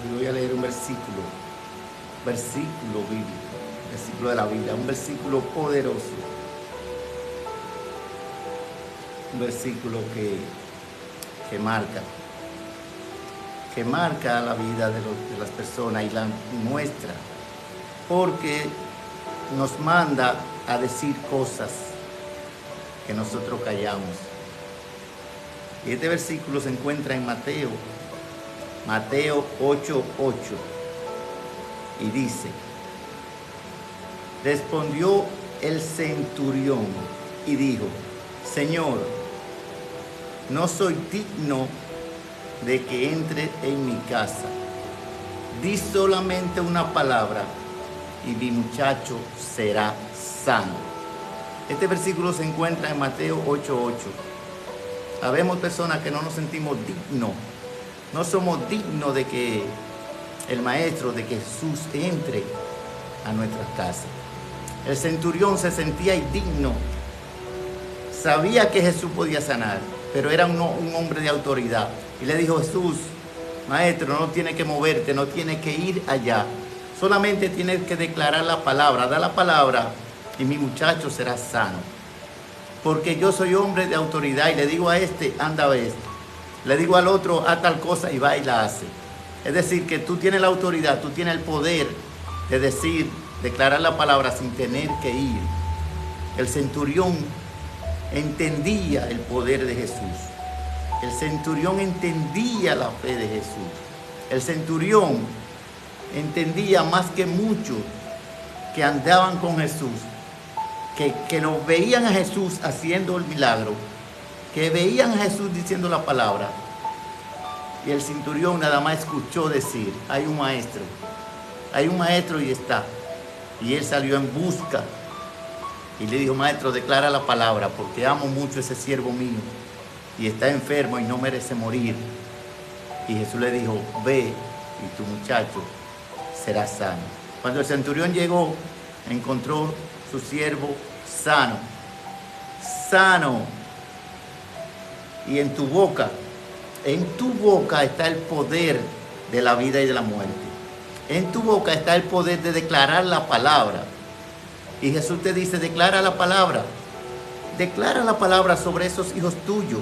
Hoy voy a leer un versículo bíblico, versículo de la Biblia, un versículo poderoso, un versículo que marca la vida de las personas y la nuestra, porque nos manda a decir cosas que nosotros callamos. Y este versículo se encuentra en Mateo 8:8, y dice: respondió el centurión y dijo: Señor, no soy digno de que entre en mi casa. Di solamente una palabra y mi muchacho será sano. Este versículo se encuentra en Mateo 8:8. Habemos personas que no nos sentimos dignos. No somos dignos de que el Maestro, de que Jesús entre a nuestras casas. El centurión se sentía indigno. Sabía que Jesús podía sanar, pero era un hombre de autoridad. Y le dijo: Jesús, Maestro, no tienes que moverte, no tienes que ir allá. Solamente tienes que declarar la palabra, da la palabra y mi muchacho será sano. Porque yo soy hombre de autoridad y le digo a este, anda a esto. Le digo al otro, haz tal cosa y va y la hace. Es decir, que tú tienes la autoridad, tú tienes el poder de decir, declarar la palabra sin tener que ir. El centurión entendía el poder de Jesús. El centurión entendía la fe de Jesús. El centurión entendía más que muchos que andaban con Jesús, que lo veían a Jesús haciendo el milagro, que veían a Jesús diciendo la palabra. Y el centurión nada más escuchó decir: hay un maestro y está. Y él salió en busca y le dijo: Maestro, declara la palabra, porque amo mucho a ese siervo mío y está enfermo y no merece morir. Y Jesús le dijo: ve y tu muchacho será sano. Cuando el centurión llegó, encontró su siervo sano. Y en tu boca está el poder de la vida y de la muerte. En tu boca está el poder de declarar la palabra. Y Jesús te dice: declara la palabra. Declara la palabra sobre esos hijos tuyos.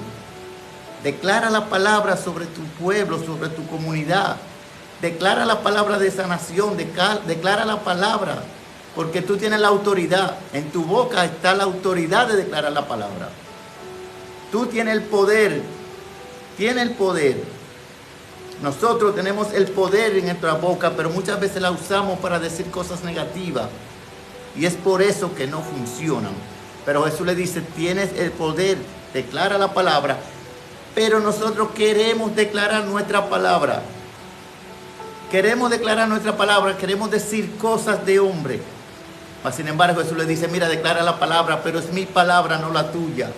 Declara la palabra sobre tu pueblo, sobre tu comunidad. Declara la palabra de sanación. Declara la palabra, porque tú tienes la autoridad. En tu boca está la autoridad de declarar la palabra. Tú tienes el poder. Tienes el poder. Nosotros tenemos el poder en nuestra boca, pero muchas veces la usamos para decir cosas negativas. Y es por eso que no funcionan. Pero Jesús le dice: tienes el poder, declara la palabra. Pero nosotros queremos declarar nuestra palabra. Queremos declarar nuestra palabra, queremos decir cosas de hombre. Mas sin embargo Jesús le dice: mira, declara la palabra, pero es mi palabra, no la tuya.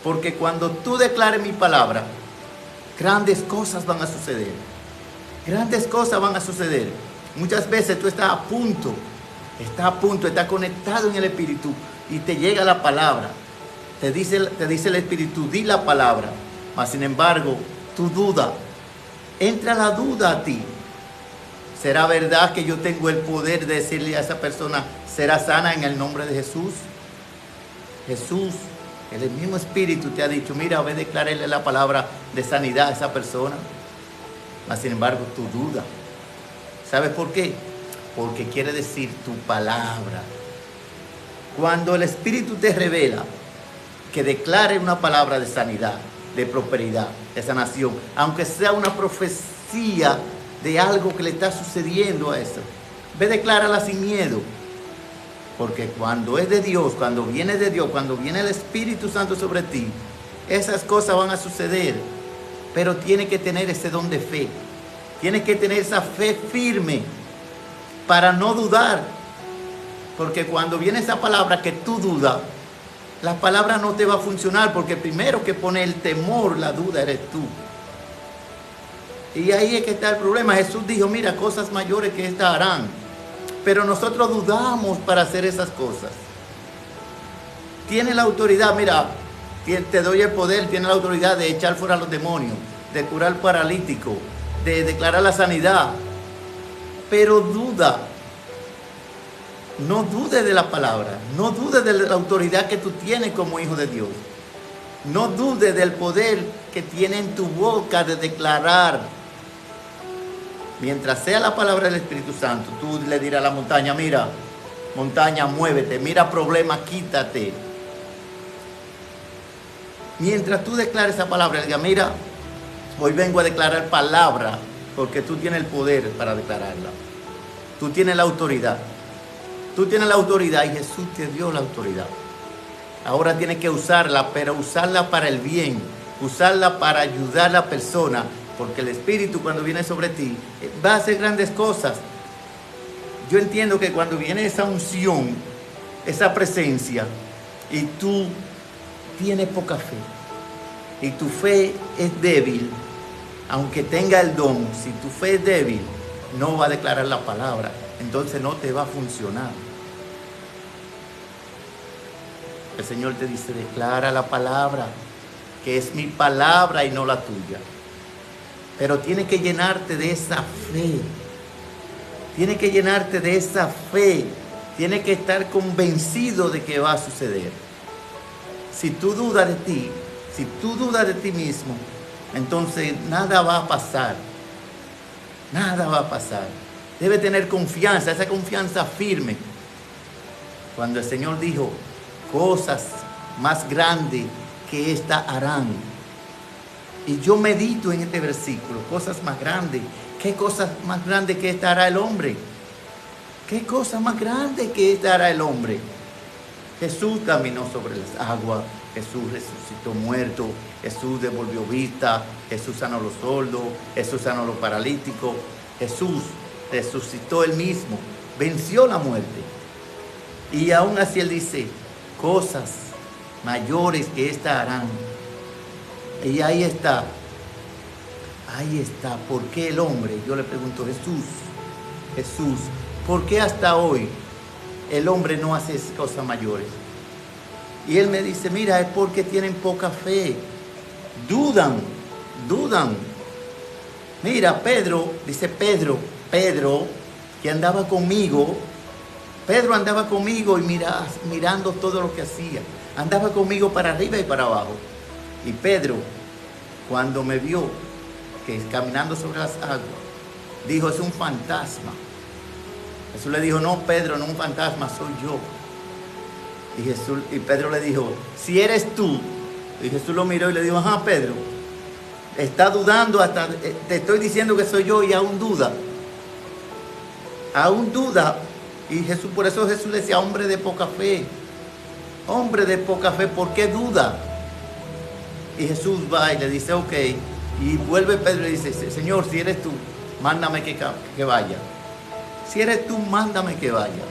Porque cuando tú declares mi palabra, grandes cosas van a suceder. Grandes cosas van a suceder. Muchas veces tú estás a punto, estás conectado en el Espíritu y te llega la palabra. Te dice el Espíritu: di la palabra. Mas sin embargo, tú dudas. Entra la duda a ti. ¿Será verdad que yo tengo el poder de decirle a esa persona: será sana en el nombre de Jesús? Jesús, el mismo Espíritu te ha dicho: mira, ve, declárele la palabra de sanidad a esa persona. Mas sin embargo, tú dudas. ¿Sabes por qué? Porque quiere decir tu palabra. Cuando el Espíritu te revela que declare una palabra de sanidad, de prosperidad, de sanación, aunque sea una profecía de algo que le está sucediendo a eso, ve, declárala sin miedo. Porque cuando es de Dios, cuando viene de Dios, cuando viene el Espíritu Santo sobre ti, esas cosas van a suceder. Pero tienes que tener ese don de fe. Tienes que tener esa fe firme para no dudar. Porque cuando viene esa palabra que tú dudas, la palabra no te va a funcionar, porque el primero que pone el temor, la duda, eres tú. Y ahí es que está el problema. Jesús dijo: mira, cosas mayores que estas harán. Pero nosotros dudamos para hacer esas cosas. Tiene la autoridad, mira, te doy el poder, tiene la autoridad de echar fuera a los demonios, de curar al paralítico, de declarar la sanidad. pero duda. No dudes de la palabra, no dudes de la autoridad que tú tienes como hijo de Dios. No dudes del poder que tiene en tu boca de declarar. Mientras sea la palabra del Espíritu Santo, tú le dirás a la montaña, mira, montaña, muévete, mira, problema, quítate. Mientras tú declares esa palabra, diga, mira, hoy vengo a declarar palabra, porque tú tienes el poder para declararla. Tú tienes la autoridad. Tú tienes la autoridad y Jesús te dio la autoridad. Ahora tienes que usarla, pero usarla para el bien, usarla para ayudar a la persona, porque el Espíritu cuando viene sobre ti va a hacer grandes cosas. Yo entiendo que cuando viene esa unción, esa presencia, y tú tienes poca fe, y tu fe es débil, aunque tenga el don, si tu fe es débil, no va a declarar la palabra, entonces no te va a funcionar. El Señor te dice, declara la palabra, que es mi palabra y no la tuya. Pero tiene que llenarte de esa fe. Tiene que llenarte de esa fe. Tiene que estar convencido de que va a suceder. Si tú dudas de ti, si tú dudas de ti mismo, entonces nada va a pasar. Nada va a pasar. Debe tener confianza, esa confianza firme. Cuando el Señor dijo, cosas más grandes que esta harán. Y yo medito en este versículo, cosas más grandes. ¿Qué cosas más grandes que esta hará el hombre? ¿Qué cosas más grandes que esta hará el hombre? Jesús caminó sobre las aguas, Jesús resucitó muerto, Jesús devolvió vista, Jesús sanó a los sordos, Jesús sanó a los paralíticos, Jesús resucitó él mismo, venció la muerte. Y aún así él dice, cosas mayores que esta harán. Y ahí está. ¿Por qué el hombre? Yo le pregunto, Jesús, ¿por qué hasta hoy el hombre no hace cosas mayores? Y él me dice, mira, es porque tienen poca fe. Dudan. Mira, Pedro, que andaba conmigo. Pedro andaba conmigo y mirando todo lo que hacía. Andaba conmigo para arriba y para abajo. Y Pedro, cuando me vio que caminando sobre las aguas, dijo, es un fantasma. Jesús le dijo, no, Pedro, no es un fantasma, soy yo. Y Pedro le dijo, si eres tú. Y Jesús lo miró y le dijo, ajá, Pedro, está dudando, hasta te estoy diciendo que soy yo y aún duda. Y Jesús, por eso Jesús le decía, hombre de poca fe, ¿por qué duda? Y Jesús va y le dice, ok, y vuelve Pedro y le dice, Señor, si eres tú, mándame que vaya. Si eres tú, mándame que vaya.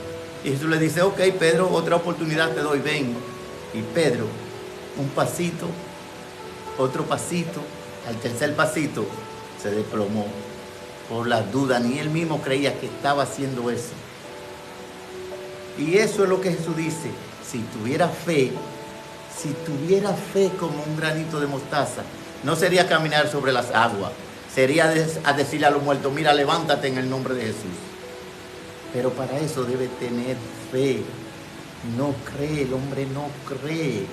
Y Jesús le dice, ok, Pedro, otra oportunidad te doy, ven. Y Pedro, un pasito, otro pasito, al tercer pasito, se desplomó por las dudas. Ni él mismo creía que estaba haciendo eso. Y eso es lo que Jesús dice. Si tuviera fe como un granito de mostaza, no sería caminar sobre las aguas, sería a decirle a los muertos, mira, levántate en el nombre de Jesús. Pero para eso debe tener fe. No cree, el hombre no cree.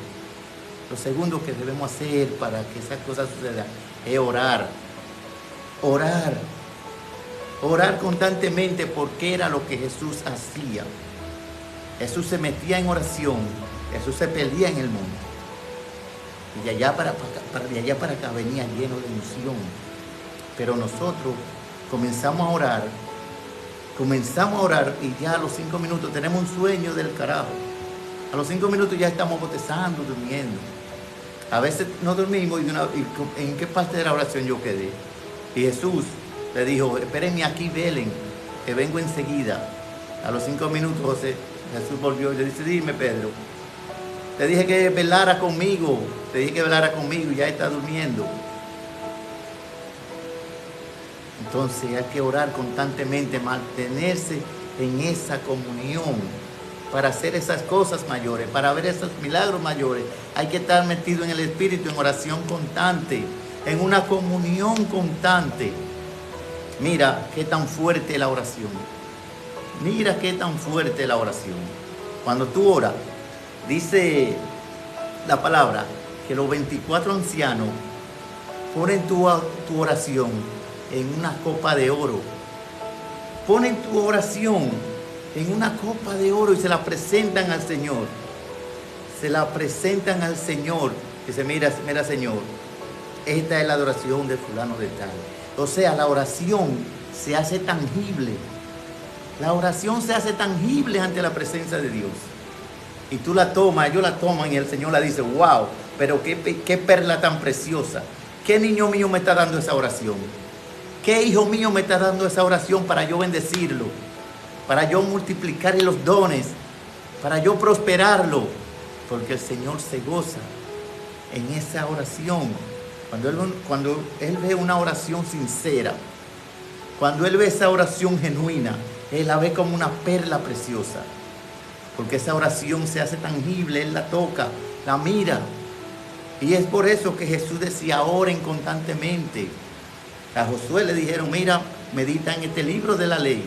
Lo segundo que debemos hacer para que esas cosas sucedan es orar. Orar constantemente, porque era lo que Jesús hacía. Jesús se metía en oración, Jesús se perdía en el mundo. Y de allá para acá venía lleno de unción. Pero nosotros comenzamos a orar y ya a los 5 minutos tenemos un sueño del carajo. A los 5 minutos ya estamos bostezando, durmiendo. A veces no dormimos y ¿en qué parte de la oración yo quedé? Y Jesús le dijo, espérenme aquí, velen, que vengo enseguida. A los 5 minutos Jesús volvió y le dice, dime, Pedro, te dije que velara conmigo y ya está durmiendo. Entonces hay que orar constantemente, mantenerse en esa comunión para hacer esas cosas mayores, para ver esos milagros mayores. Hay que estar metido en el Espíritu, en oración constante, en una comunión constante. Mira qué tan fuerte es la oración. Mira qué tan fuerte es la oración. Cuando tú oras, dice la palabra que los 24 ancianos ponen tu oración en una copa de oro. Ponen tu oración en una copa de oro y se la presentan al Señor. Se la presentan al Señor. Dice, mira Señor, esta es la adoración de fulano de tal. O sea, la oración se hace tangible. La oración se hace tangible ante la presencia de Dios. Y tú la tomas, ellos la toman y el Señor la dice, wow, pero qué perla tan preciosa. ¿Qué niño mío me está dando esa oración? ¿Qué hijo mío me está dando esa oración para yo bendecirlo? Para yo multiplicarle los dones, para yo prosperarlo. Porque el Señor se goza en esa oración. Cuando Él ve una oración sincera, cuando Él ve esa oración genuina, Él la ve como una perla preciosa. Porque esa oración se hace tangible, Él la toca, la mira. Y es por eso que Jesús decía, oren constantemente. A Josué le dijeron, mira, medita en este libro de la ley.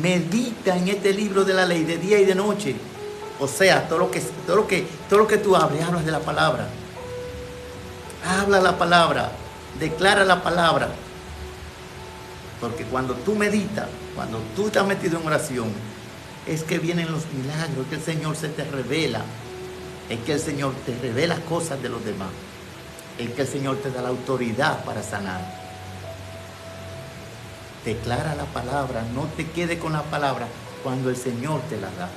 Medita en este libro de la ley de día y de noche. O sea, todo lo que tú hablas de la palabra. Habla la palabra, declara la palabra. Porque cuando tú meditas, cuando tú estás metido en oración, es que vienen los milagros, es que el Señor se te revela. Es que el Señor te revela cosas de los demás. Es que el Señor te da la autoridad para sanar. Declara la palabra, no te quedes con la palabra cuando el Señor te la da.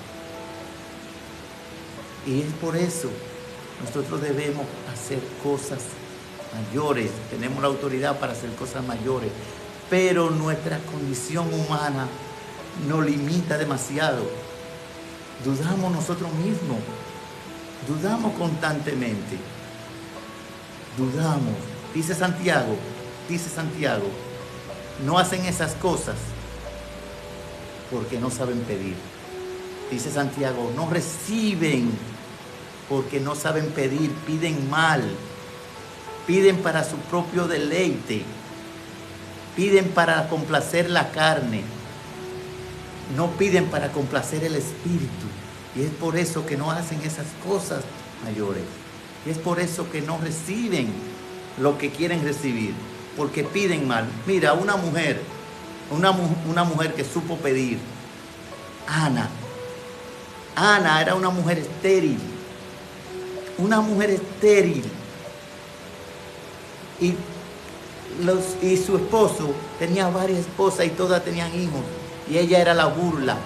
Y es por eso nosotros debemos hacer cosas mayores. Tenemos la autoridad para hacer cosas mayores. Pero nuestra condición humana nos limita demasiado. Dudamos nosotros mismos. Dudamos constantemente. Dudamos. Dice Santiago, no hacen esas cosas porque no saben pedir. Dice Santiago, no reciben porque no saben pedir, piden mal, piden para su propio deleite, piden para complacer la carne, no piden para complacer el espíritu. Y es por eso que no hacen esas cosas mayores. Y es por eso que no reciben lo que quieren recibir, porque piden mal. Mira, una mujer que supo pedir, Ana era una mujer estéril. Y su esposo tenía varias esposas y todas tenían hijos. Y ella era la burla.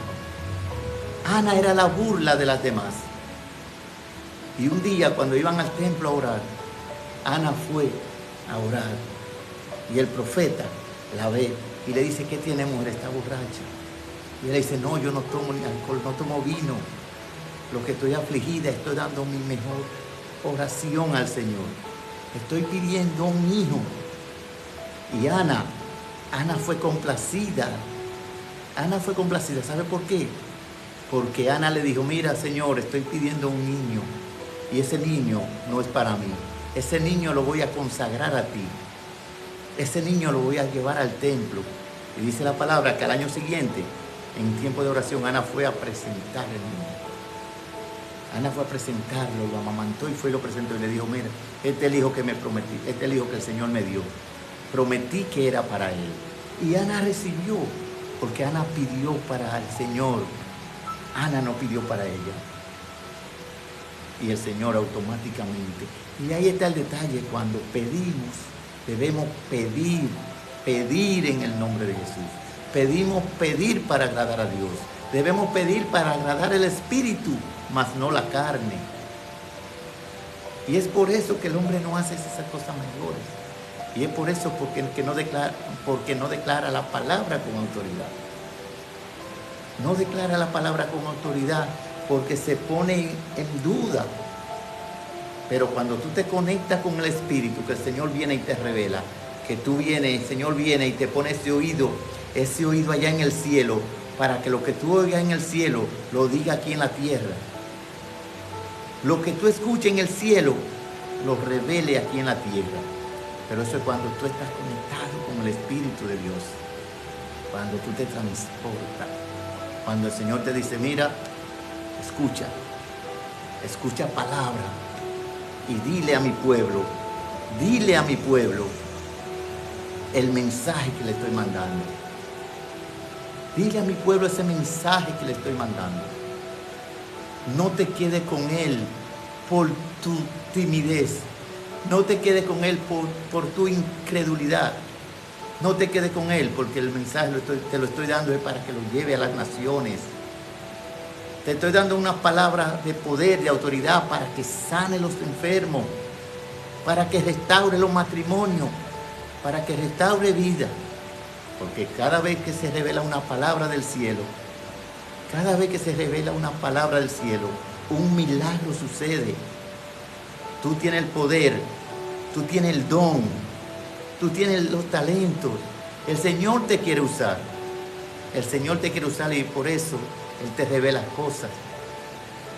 Ana era la burla de las demás. Y un día cuando iban al templo a orar, Ana fue a orar. Y el profeta la ve y le dice, ¿qué tiene, mujer? Está borracha. Y ella dice, no, yo no tomo ni alcohol, no tomo vino. Lo que estoy afligida, estoy dando mi mejor oración al Señor. Estoy pidiendo un hijo. Y Ana fue complacida. Ana fue complacida. ¿Sabe por qué? Porque Ana le dijo, mira, Señor, estoy pidiendo un niño. Y ese niño no es para mí. Ese niño lo voy a consagrar a ti. Ese niño lo voy a llevar al templo. Y dice la palabra que al año siguiente, en tiempo de oración, Ana fue a presentar el niño. Ana fue a presentarlo, lo amamantó y fue y lo presentó y le dijo, mira, este es el hijo que me prometí, este es el hijo que el Señor me dio. Prometí que era para él. Y Ana recibió, porque Ana pidió para el Señor. Ana no pidió para ella. Y el Señor automáticamente. Y ahí está el detalle, cuando pedimos, debemos pedir en el nombre de Jesús. Pedimos pedir para agradar a Dios. Debemos pedir para agradar el Espíritu, mas no la carne. Y es por eso que el hombre no hace esas cosas mayores. Y es por eso porque no declara la palabra con autoridad. No declara la palabra con autoridad porque se pone en duda. Pero cuando tú te conectas con el Espíritu, que el Señor viene y te revela, que tú vienes, el Señor viene y te pone ese oído allá en el cielo, para que lo que tú oigas en el cielo lo diga aquí en la tierra. Lo que tú escuches en el cielo lo revele aquí en la tierra. Pero eso es cuando tú estás conectado con el Espíritu de Dios. cuando tú te transportas, cuando el Señor te dice, mira, escucha palabra y dile a mi pueblo el mensaje que le estoy mandando. Dile a mi pueblo ese mensaje que le estoy mandando. No te quedes con él por tu timidez. No te quedes con él por tu incredulidad. No te quedes con él porque el mensaje te lo estoy dando es para que lo lleve a las naciones. Te estoy dando una palabra de poder, de autoridad para que sane los enfermos, para que restaure los matrimonios, para que restaure vida. Porque cada vez que se revela una palabra del cielo, un milagro sucede. Tú tienes el poder, tú tienes el don, tú tienes los talentos. El Señor te quiere usar. Y por eso Él te revela cosas.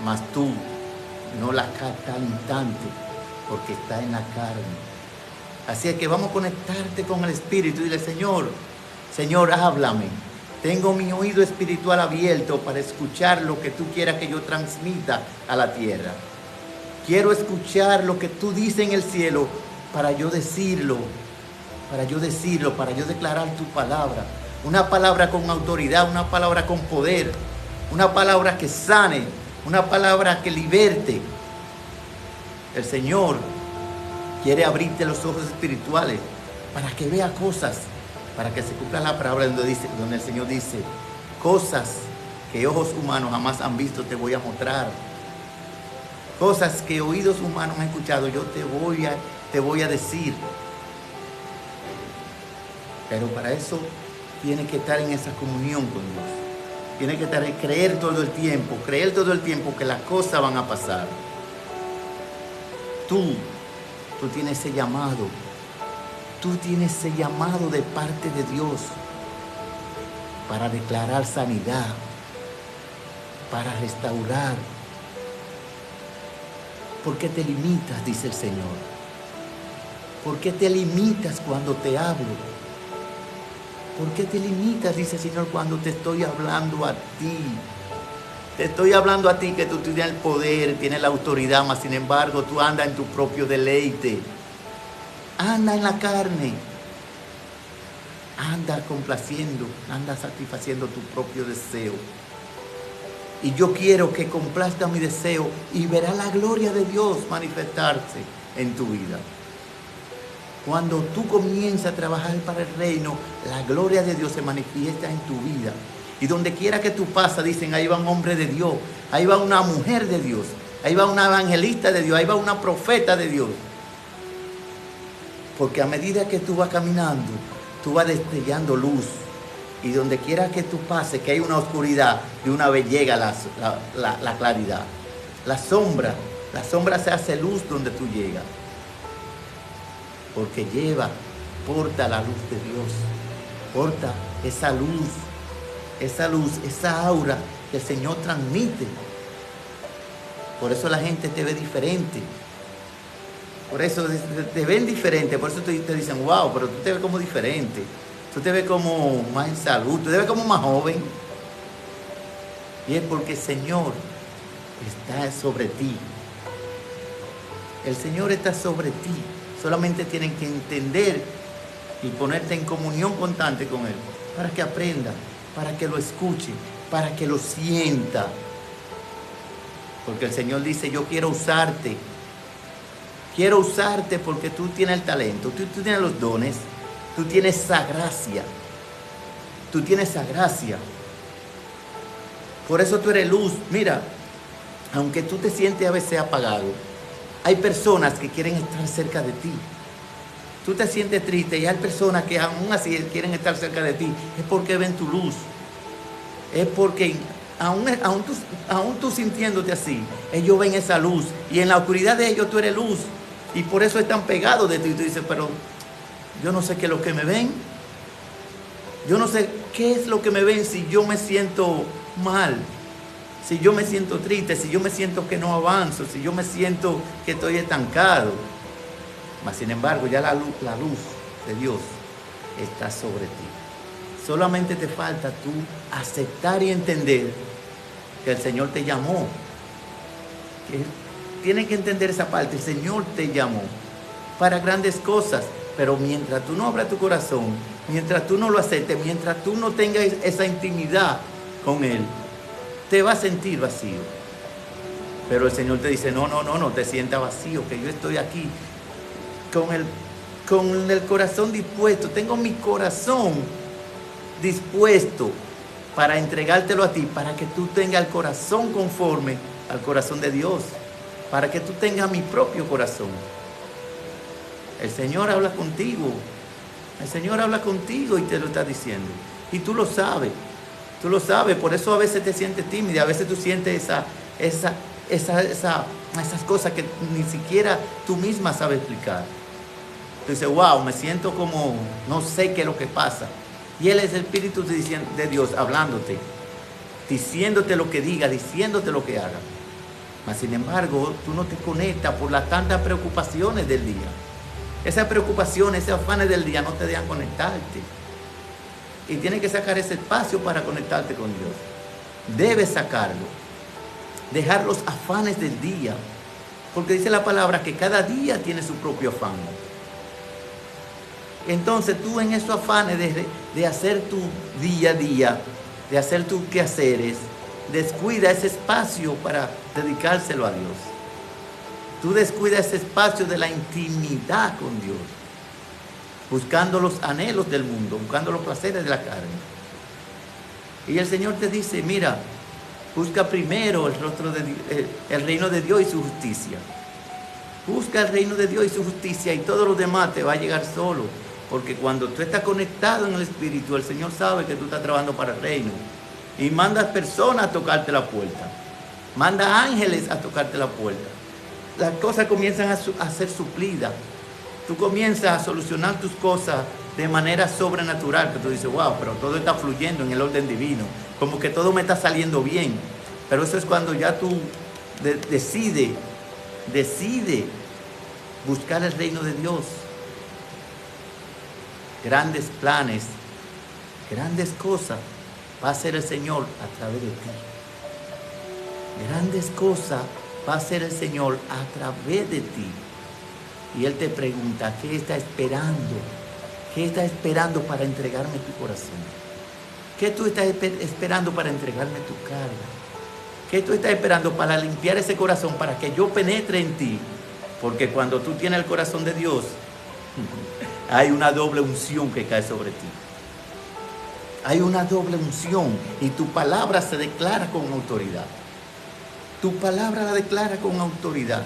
Mas tú no las captas al instante porque está en la carne. Así es que vamos a conectarte con el Espíritu y dile, Señor, háblame. Tengo mi oído espiritual abierto para escuchar lo que tú quieras que yo transmita a la tierra. Quiero escuchar lo que tú dices en el cielo para yo decirlo, para yo declarar tu palabra. Una palabra con autoridad, una palabra con poder, una palabra que sane, una palabra que liberte. El Señor quiere abrirte los ojos espirituales para que vea cosas, para que se cumpla la palabra donde el Señor dice, cosas que ojos humanos jamás han visto te voy a mostrar. Cosas que oídos humanos han escuchado, yo te voy a decir. Pero para eso tienes que estar en esa comunión con Dios. Tienes que creer todo el tiempo que las cosas van a pasar. Tú tienes ese llamado. Tú tienes ese llamado de parte de Dios para declarar sanidad, para restaurar. ¿Por qué te limitas? Dice el Señor. ¿Por qué te limitas cuando te hablo? ¿Por qué te limitas? Dice el Señor, cuando te estoy hablando a ti. Te estoy hablando a ti que tú tienes el poder, tienes la autoridad, mas sin embargo tú andas en tu propio deleite. Anda en la carne. Anda complaciendo, anda satisfaciendo tu propio deseo. Y yo quiero que complazca mi deseo y verá la gloria de Dios manifestarse en tu vida. Cuando tú comienzas a trabajar para el reino, la gloria de Dios se manifiesta en tu vida. Y donde quiera que tú pasas, dicen, ahí va un hombre de Dios, ahí va una mujer de Dios, ahí va una evangelista de Dios, ahí va una profeta de Dios. Porque a medida que tú vas caminando, tú vas destellando luz. Y donde quiera que tú pases, que hay una oscuridad, de una vez llega la claridad. La sombra se hace luz donde tú llegas. Porque porta la luz de Dios. Porta esa luz, esa aura que el Señor transmite. Por eso la gente te ve diferente. Por eso te ven diferente. Por eso te dicen, wow, pero tú te ves como diferente. Tú te ves como más en salud, tú te ves como más joven. Y es porque el Señor está sobre ti. El Señor está sobre ti. Solamente tienen que entender y ponerte en comunión constante con Él. Para que aprenda, para que lo escuche, para que lo sienta. Porque el Señor dice, yo quiero usarte. Quiero usarte porque tú tienes el talento, tú tienes los dones. Tú tienes esa gracia. Tú tienes esa gracia. Por eso tú eres luz. Mira, aunque tú te sientes a veces apagado, hay personas que quieren estar cerca de ti. Tú te sientes triste y hay personas que aún así quieren estar cerca de ti. Es porque ven tu luz. Es porque aún tú sintiéndote así, ellos ven esa luz. Y en la oscuridad de ellos tú eres luz. Y por eso están pegados de ti. Y tú dices, pero yo no sé qué es lo que me ven. Yo no sé qué es lo que me ven si yo me siento mal, si yo me siento triste, si yo me siento que no avanzo, si yo me siento que estoy estancado. Mas sin embargo, ya la luz de Dios está sobre ti. Solamente te falta tú aceptar y entender que el Señor te llamó. Que tienes que entender esa parte. El Señor te llamó para grandes cosas. Pero mientras tú no abras tu corazón, mientras tú no lo aceptes, mientras tú no tengas esa intimidad con Él, te vas a sentir vacío. Pero el Señor te dice, no te sientas vacío, que yo estoy aquí con el corazón dispuesto. Tengo mi corazón dispuesto para entregártelo a ti, para que tú tengas el corazón conforme al corazón de Dios, para que tú tengas mi propio corazón. El Señor habla contigo. El Señor habla contigo y te lo está diciendo. Y tú lo sabes. Tú lo sabes. Por eso a veces te sientes tímida. A veces tú sientes esas cosas que ni siquiera tú misma sabes explicar. Tú dices, wow, me siento como no sé qué es lo que pasa. Y Él es el Espíritu de Dios hablándote, diciéndote lo que diga, diciéndote lo que haga. Mas sin embargo, tú no te conectas por las tantas preocupaciones del día. Esas preocupaciones, esos afanes del día no te dejan conectarte. Y tienes que sacar ese espacio para conectarte con Dios. Debes sacarlo. Dejar los afanes del día. Porque dice la palabra que cada día tiene su propio afán. Entonces tú en esos afanes de hacer tu día a día, de hacer tus quehaceres, descuida ese espacio para dedicárselo a Dios. Tú descuidas ese espacio de la intimidad con Dios, buscando los anhelos del mundo, buscando los placeres de la carne. Y el Señor te dice, mira, busca primero el reino de Dios y su justicia. Busca el reino de Dios y su justicia y todo lo demás te va a llegar solo. Porque cuando tú estás conectado en el Espíritu, el Señor sabe que tú estás trabajando para el reino. Y manda personas a tocarte la puerta. Manda ángeles a tocarte la puerta. Las cosas comienzan a ser suplidas. Tú comienzas a solucionar tus cosas de manera sobrenatural. Que tú dices, wow, pero todo está fluyendo en el orden divino. Como que todo me está saliendo bien. Pero eso es cuando ya tú decide buscar el reino de Dios. Grandes planes, grandes cosas va a hacer el Señor a través de ti. Grandes cosas va a hacer el Señor a través de ti. Y Él te pregunta, ¿qué está esperando? ¿Qué está esperando para entregarme tu corazón? ¿Qué tú estás esperando para entregarme tu carga? ¿Qué tú estás esperando para limpiar ese corazón, para que yo penetre en ti? Porque cuando tú tienes el corazón de Dios, hay una doble unción que cae sobre ti. Hay una doble unción y tu palabra se declara con autoridad. Tu palabra la declara con autoridad.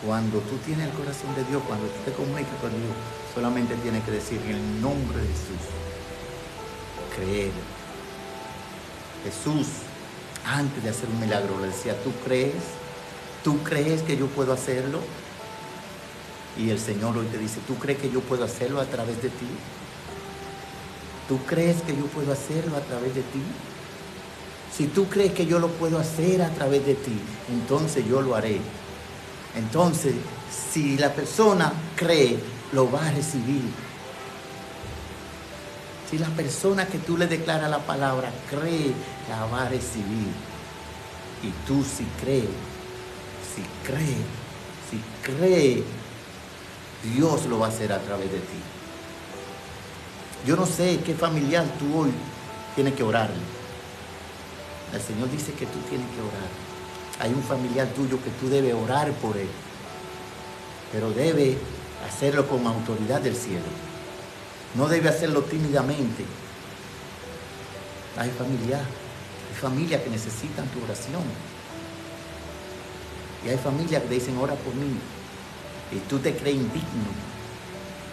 Cuando tú tienes el corazón de Dios, cuando tú te comunicas con Dios, solamente tienes que decir en el nombre de Jesús. Creer. Jesús, antes de hacer un milagro, le decía, ¿tú crees? ¿Tú crees que yo puedo hacerlo? Y el Señor hoy te dice, ¿tú crees que yo puedo hacerlo a través de ti? ¿Tú crees que yo puedo hacerlo a través de ti? Si tú crees que yo lo puedo hacer a través de ti, entonces yo lo haré. Entonces, si la persona cree, lo va a recibir. Si la persona que tú le declaras la palabra cree, la va a recibir. Y tú si crees, Dios lo va a hacer a través de ti. Yo no sé qué familiar tú hoy tienes que orarle. El Señor dice que tú tienes que orar. Hay un familiar tuyo que tú debes orar por él. Pero debe hacerlo con autoridad del cielo. No debe hacerlo tímidamente. Hay familias que necesitan tu oración. Y hay familias que te dicen, ora por mí. Y tú te crees indigno.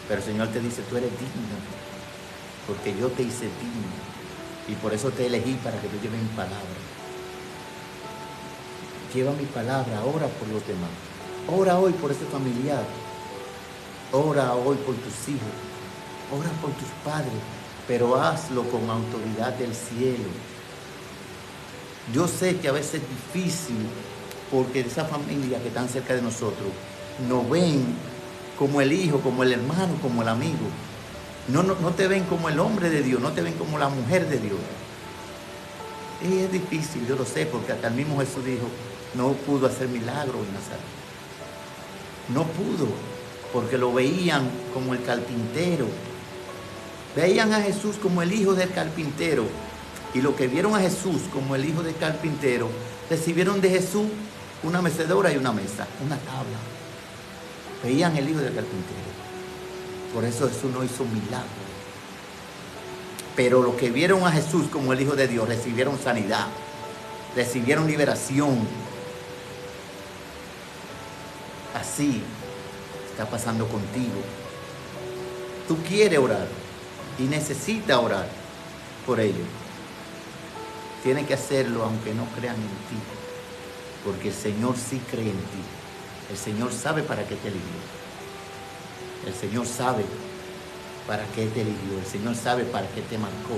Pero el Señor te dice, tú eres digno. Porque yo te hice digno. Y por eso te elegí para que tú lleves mi palabra. Lleva mi palabra, ora por los demás. Ora hoy por ese familiar. Ora hoy por tus hijos. Ora por tus padres. Pero hazlo con autoridad del cielo. Yo sé que a veces es difícil porque esa familia que están cerca de nosotros nos ven como el hijo, como el hermano, como el amigo. No te ven como el hombre de Dios, no te ven como la mujer de Dios. Y es difícil, yo lo sé, porque hasta el mismo Jesús dijo, no pudo hacer milagro en Nazaret. No pudo, porque lo veían como el carpintero. Veían a Jesús como el hijo del carpintero. Y los que vieron a Jesús como el hijo del carpintero, recibieron de Jesús una mecedora y una mesa, una tabla. Veían el hijo del carpintero. Por eso Jesús no hizo milagro. Pero los que vieron a Jesús como el Hijo de Dios recibieron sanidad, recibieron liberación. Así está pasando contigo. Tú quieres orar y necesitas orar por ello. Tienes que hacerlo aunque no crean en ti, porque el Señor sí cree en ti. El Señor sabe para qué te eligió. El Señor sabe para qué te eligió. El Señor sabe para qué te marcó.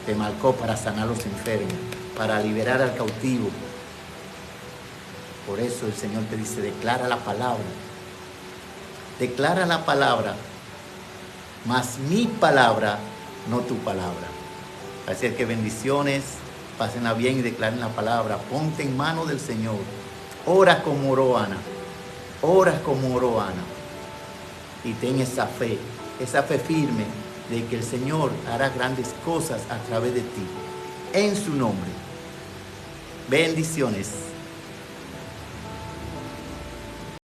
Te marcó para sanar a los enfermos, para liberar al cautivo. Por eso el Señor te dice, declara la palabra. Declara la palabra, mas mi palabra, no tu palabra. Así es que bendiciones, pásenla bien y declaren la palabra. Ponte en manos del Señor. Ora como oró Ana. Ora como oró Ana. Y ten esa fe firme de que el Señor hará grandes cosas a través de ti, en su nombre. Bendiciones.